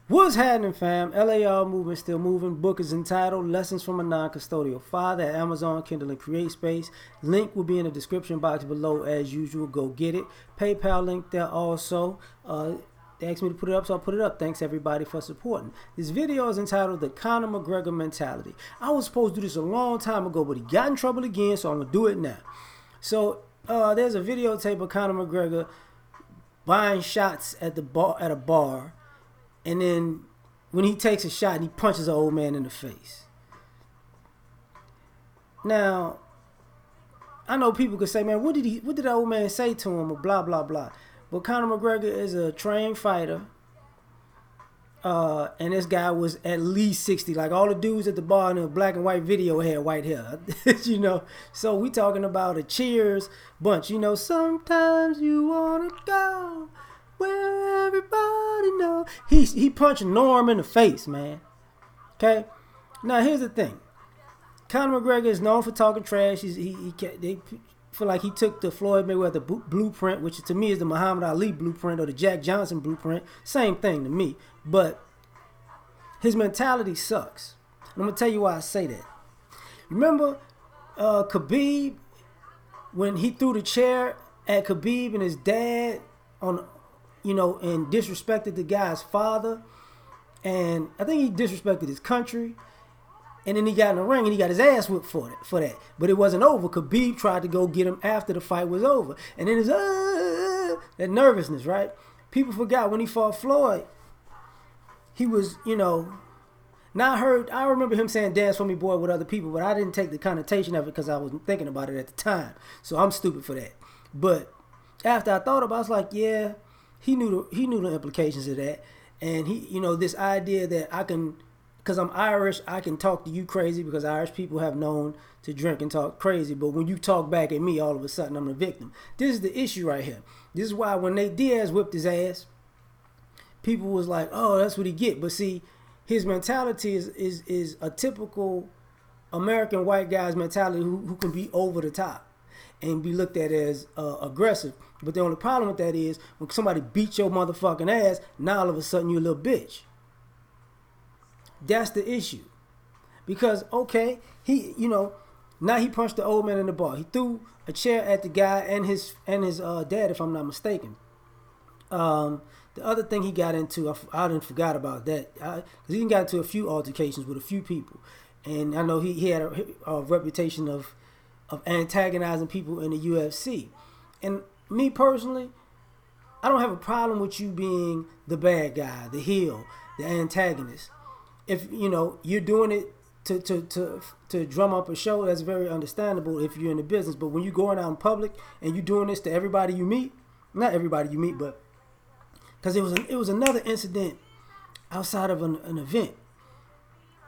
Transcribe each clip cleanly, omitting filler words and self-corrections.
What's happening, fam? L.A.R. movement still moving. Book is entitled Lessons from a Non-Custodial Father at Amazon, Kindle, and Create Space. Link will be in the description box below as usual. Go get it. PayPal link there also. They asked me to put it up, so I'll put it up. Thanks everybody for supporting. This video is entitled The Conor McGregor Mentality. I was supposed to do this a long time ago, but he got in trouble again, so I'm going to do it now. So there's a videotape of Conor McGregor buying shots at a bar. And then when he takes a shot, he punches an old man in the face. Now, I know people could say, man, what did that old man say to him, or blah, blah, blah. But Conor McGregor is a trained fighter. And this guy was at least 60. Like all the dudes at the bar in the black and white video had white hair. You know, so we talking about a Cheers bunch. You know, sometimes you want to go where everybody know. He punched Norm in the face, man. Okay? Now, here's the thing. Conor McGregor is known for talking trash. They feel like he took the Floyd Mayweather blueprint, which to me is the Muhammad Ali blueprint or the Jack Johnson blueprint. Same thing to me. But his mentality sucks. And I'm going to tell you why I say that. Remember Khabib, when he threw the chair at Khabib and his dad on, you know, and disrespected the guy's father, and I think he disrespected his country, and then he got in the ring and he got his ass whipped for that. But it wasn't over. Khabib tried to go get him after the fight was over, and then his that nervousness, right? People forgot when he fought Floyd, he was, you know. Now I remember him saying "dance for me, boy" with other people, but I didn't take the connotation of it because I wasn't thinking about it at the time. So I'm stupid for that. But after I thought about it, I was like, yeah. He knew the implications of that, and he, you know, this idea that I can, because I'm Irish, I can talk to you crazy because Irish people have known to drink and talk crazy. But when you talk back at me, all of a sudden I'm the victim. This is the issue right here. This is why when Nate Diaz whipped his ass, people was like, "Oh, that's what he get." But see, his mentality is a typical American white guy's mentality who can be over the top and be looked at as aggressive. But the only problem with that is when somebody beats your motherfucking ass, now all of a sudden you're a little bitch. That's the issue. Because, okay, he, you know, now he punched the old man in the bar. He threw a chair at the guy and his dad, if I'm not mistaken. The other thing he got into, I didn't forgot about that. Because he got into a few altercations with a few people. And I know he had a reputation of antagonizing people in the UFC. And me personally, I don't have a problem with you being the bad guy, the heel, the antagonist. If you know you're doing it to drum up a show, that's very understandable if you're in the business. But when you're going out in public and you're doing this to everybody you meet, not everybody you meet, but because it was another incident outside of an event.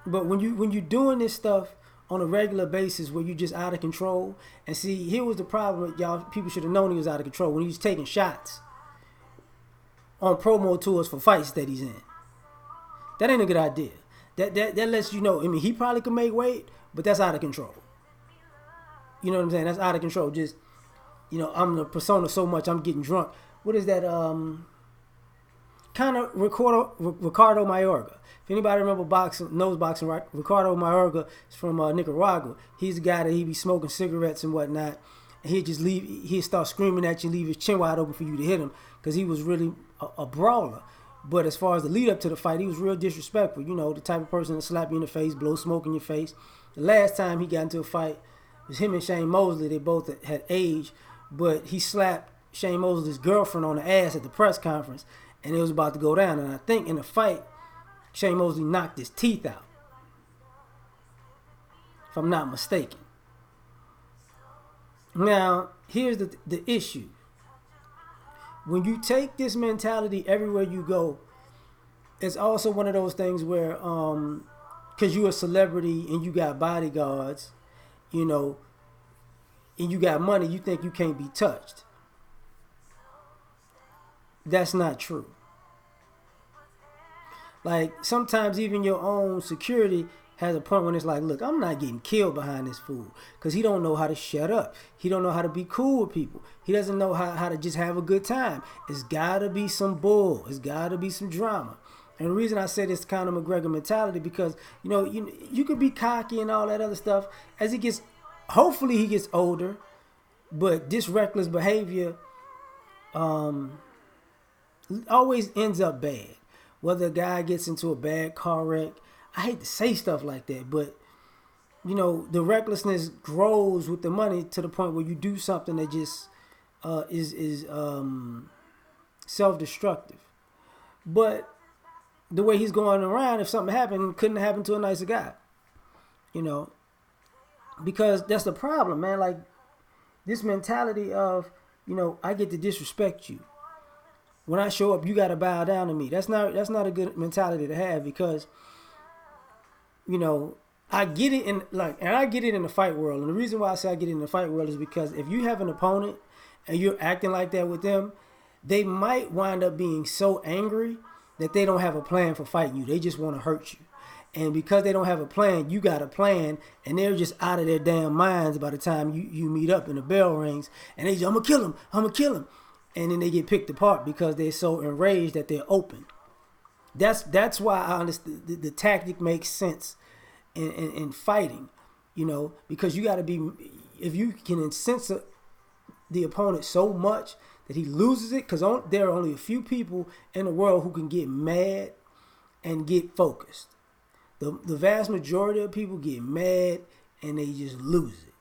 But when you're doing this stuff on a regular basis where you're just out of control. And see, here was the problem. Y'all, people should have known he was out of control when he was taking shots on promo tours for fights that he's in. That ain't a good idea. That lets you know, I mean, he probably could make weight, but that's out of control. You know what I'm saying? That's out of control. Just, you know, I'm the persona so much, I'm getting drunk. What is that? Kind of Ricardo Mayorga. If anybody knows boxing, Ricardo Mayorga is from Nicaragua. He's the guy that he be smoking cigarettes and whatnot. And he'd start screaming at you, leave his chin wide open for you to hit him because he was really a brawler. But as far as the lead up to the fight, he was real disrespectful. You know, the type of person to slap you in the face, blow smoke in your face. The last time he got into a fight was him and Shane Mosley. They both had age, but he slapped Shane Mosley's girlfriend on the ass at the press conference, and it was about to go down. And I think in the fight, Shane Mosley knocked his teeth out, if I'm not mistaken. Now, here's the issue. When you take this mentality everywhere you go, it's also one of those things where, because you're a celebrity and you got bodyguards, you know, and you got money, you think you can't be touched. That's not true. Like, sometimes even your own security has a point when it's like, look, I'm not getting killed behind this fool because he don't know how to shut up. He don't know how to be cool with people. He doesn't know how to just have a good time. It's got to be some bull. It's got to be some drama. And the reason I say this Conor McGregor mentality because you could be cocky and all that other stuff as he gets. Hopefully he gets older, but this reckless behavior always ends up bad. Whether a guy gets into a bad car wreck, I hate to say stuff like that, but the recklessness grows with the money to the point where you do something that just is self-destructive. But the way he's going around, if something happened, couldn't happen to a nicer guy. Because that's the problem, man. Like this mentality of, I get to disrespect you. When I show up, you got to bow down to me. That's not a good mentality to have because, I get it and I get it in the fight world. And the reason why I say I get it in the fight world is because if you have an opponent and you're acting like that with them, they might wind up being so angry that they don't have a plan for fighting you. They just want to hurt you. And because they don't have a plan, you got a plan, and they're just out of their damn minds by the time you meet up and the bell rings, and they just, I'm going to kill him. And then they get picked apart because they're so enraged that they're open. That's why I understand the tactic makes sense in fighting, because you got to be, if you can incense the opponent so much that he loses it, because there are only a few people in the world who can get mad and get focused. The vast majority of people get mad and they just lose it.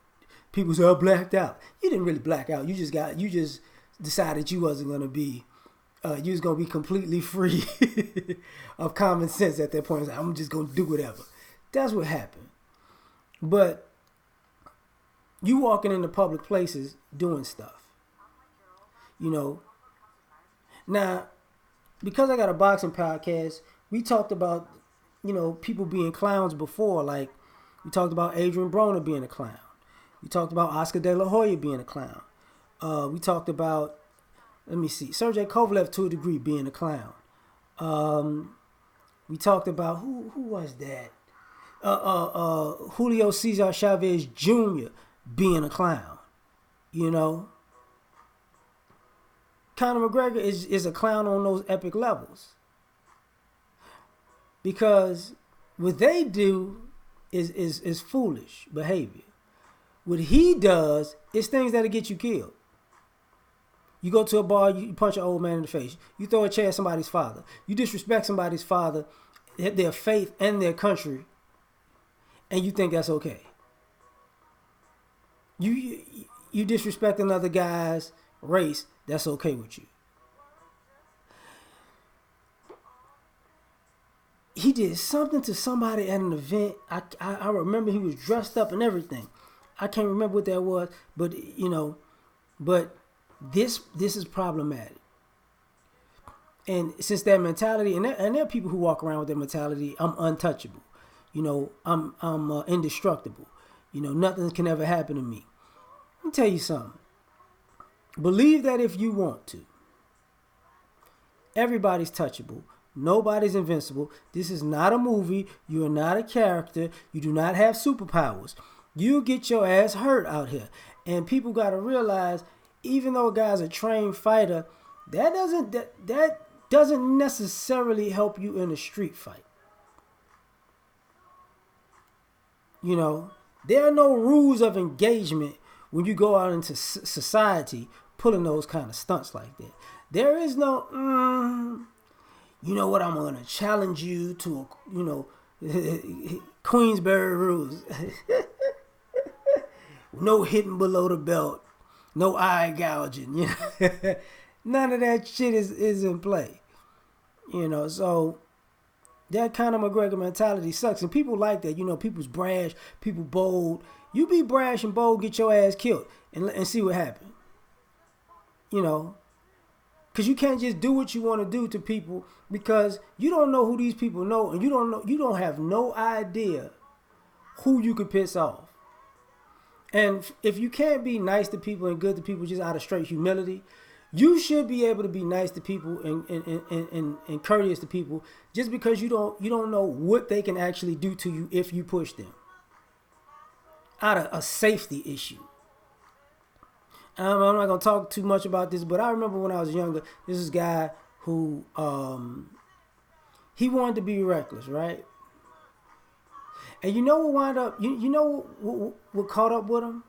People say, I blacked out. You didn't really black out. You just decided you wasn't going to be, you was going to be completely free of common sense at that point. Like, I'm just going to do whatever. That's what happened. But you walking into public places doing stuff, Now, because I got a boxing podcast, we talked about, people being clowns before. Like, we talked about Adrian Broner being a clown. We talked about Oscar De La Hoya being a clown. We talked about, Sergey Kovalev to a degree being a clown. We talked about, who was that? Julio Cesar Chavez Jr. being a clown. Conor McGregor is a clown on those epic levels. Because what they do is foolish behavior. What he does is things that'll get you killed. You go to a bar, you punch an old man in the face. You throw a chair at somebody's father. You disrespect somebody's father, their faith, and their country, and you think that's okay. You disrespect another guy's race, that's okay with you. He did something to somebody at an event. I remember he was dressed up and everything. I can't remember what that was, but this is problematic. And since that mentality, and there are people who walk around with that mentality, I'm untouchable. I'm indestructible. Nothing can ever happen to me. Let me tell you something. Believe that if you want to. Everybody's touchable. Nobody's invincible. This is not a movie. You are not a character. You do not have superpowers. You get your ass hurt out here. And people got to realize, even though a guy's a trained fighter, that doesn't necessarily help you in a street fight. There are no rules of engagement when you go out into society pulling those kind of stunts like that. There is no, I'm going to challenge you to, Queensberry rules. No hitting below the belt. No eye gouging. None of that shit is in play. So that kind of McGregor mentality sucks. And people like that. People's brash, people bold. You be brash and bold, get your ass killed and see what happens. Because you can't just do what you want to do to people because you don't know who these people know, and you don't have no idea who you could piss off. And if you can't be nice to people and good to people just out of straight humility, you should be able to be nice to people and courteous to people just because you don't know what they can actually do to you if you push them. Out of a safety issue. I'm not going to talk too much about this, but I remember when I was younger, this is a guy who, He wanted to be reckless, right? And you know what wound up? You know what caught up with him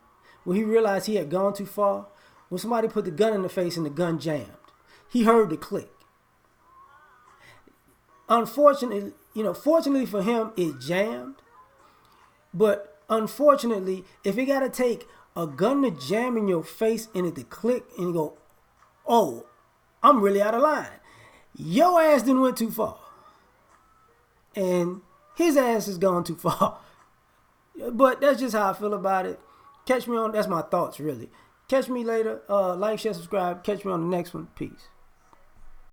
when he realized he had gone too far? When somebody put the gun in the face and the gun jammed, he heard the click. Unfortunately, fortunately for him, it jammed. But unfortunately, if it gotta take a gun to jam in your face and it to click and you go, oh, I'm really out of line. Your ass didn't went too far. And his ass has gone too far. But that's just how I feel about it. Catch me on, that's my thoughts really. Catch me later. Like, share, subscribe. Catch me on the next one. Peace.